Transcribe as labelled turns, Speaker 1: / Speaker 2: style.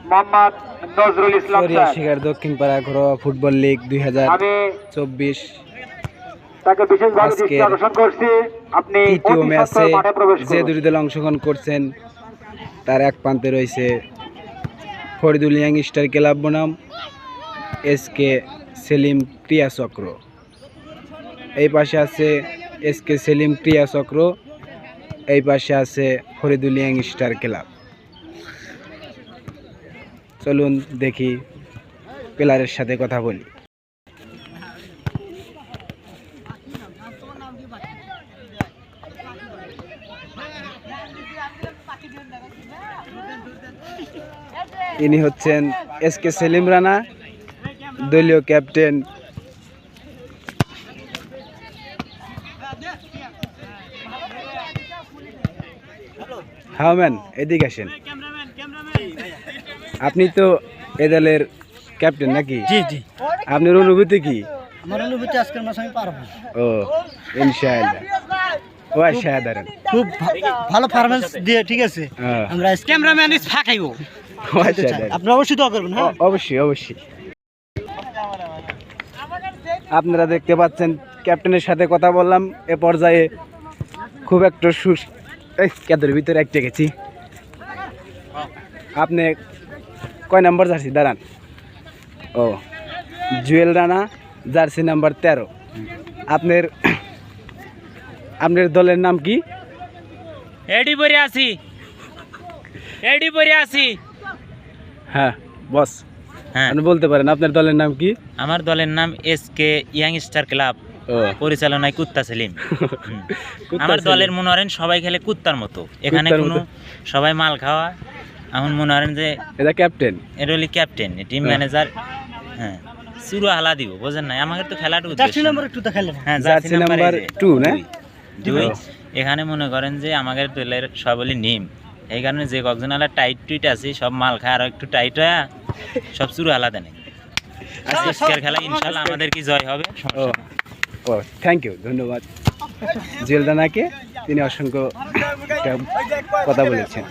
Speaker 1: মোহাম্মদ নজরুল ইসলাম
Speaker 2: শিকার দক্ষিণ পাড়া ঘরোয়া ফুটবল লীগ 2024
Speaker 1: তাকে বিশেষভাবে দৃষ্টি আকর্ষণ করছি। আপনি
Speaker 2: তৃতীয় ম্যাচে
Speaker 1: মাঠে প্রবেশ
Speaker 2: যে
Speaker 1: করুন।
Speaker 2: দুটি দল অংশগ্রহণ করছেন তার এক প্রান্তে রয়েছে ফরিদুল ইয়াং স্টার ক্লাব বনাম এসকে সেলিম ক্রিয়া চক্র। এই পাশে আছে এসকে সেলিম ক্রিয়া চক্র, এই পাশে আছে ফরিদুল ইয়াং স্টার ক্লাব। চলুন দেখি প্লেয়ারের সাথে কথা বলি। ইনি হচ্ছেন এসকে সেলিম রানা, দলীয় ক্যাপ্টেন। হ্যাঁ ম্যান, এদিকে আসেন। আপনি তো এ দলের ক্যাপ্টেন নাকি?
Speaker 3: জি জি।
Speaker 2: আপনার অনুভূতি কি?
Speaker 3: আমার অনুভূতি আজকের মাসে আমি পারবো।
Speaker 2: ও ইনশাআল্লাহ। ও অসাধারণ,
Speaker 3: খুব ভালো পারফরম্যান্স দিয়ে, ঠিক আছে। আমরা ক্যামেরাম্যান ইজ ফাঁকাইবো। আপনারা অবশ্যই দোয়া করবেন। হ্যাঁ
Speaker 2: অবশ্যই অবশ্যই। আপনারা দেখতে পাচ্ছেন ক্যাপ্টেনের সাথে কথা বললাম। এ পর্যায়ে খুব একটা ক্যাদের ভিতরে একটা গেছি। আপনি কয় নাম্বার জার্সি? দাঁড়ান। ও জুয়েল রানা, জার্সি নাম্বার 13। আপনার দলের নাম কি?
Speaker 4: এডি পরে আছি।
Speaker 2: হ্যাঁ বস,
Speaker 4: হ্যাঁ
Speaker 2: আপনি বলতে পারেন আপনার দলের নাম কি?
Speaker 4: আমার দলের নাম এসকে ইয়াং স্টার ক্লাব, পরিচালনায় কুত্তা সেলিম। আমার দলের মনে করেন সবাই খেলে কুত্তার মতো। এখানে কোনো সবাই মাল খাওয়া। এখন মনে করেন যে
Speaker 2: এটা ক্যাপ্টেন,
Speaker 4: এটা হলি ক্যাপ্টেন, টিম ম্যানেজার। হ্যাঁ শুরু হালা দিব, বোঝেন না? আমাদের তো খেলাটা
Speaker 3: জার্সি নাম্বার 2 তে খেলেন।
Speaker 4: হ্যাঁ
Speaker 2: জার্সি নাম্বার 2 না?
Speaker 4: 2। এখানে মনে করেন যে আমাদের দলের সবলি নিম, এই কারণে যে কয়েকজন আলা টাইট আছে সব মাল খায়, আর একটু টাইট হয়ে সব শুরু আলাদা নেই। আজকের খেলা ইনশাল্লাহ আমাদের কি জয় হবে।
Speaker 2: ও থ্যাংক ইউ, ধন্যবাদ জুয়েল রানাকে। তিনি অসংখ্য কথা বলেছেন।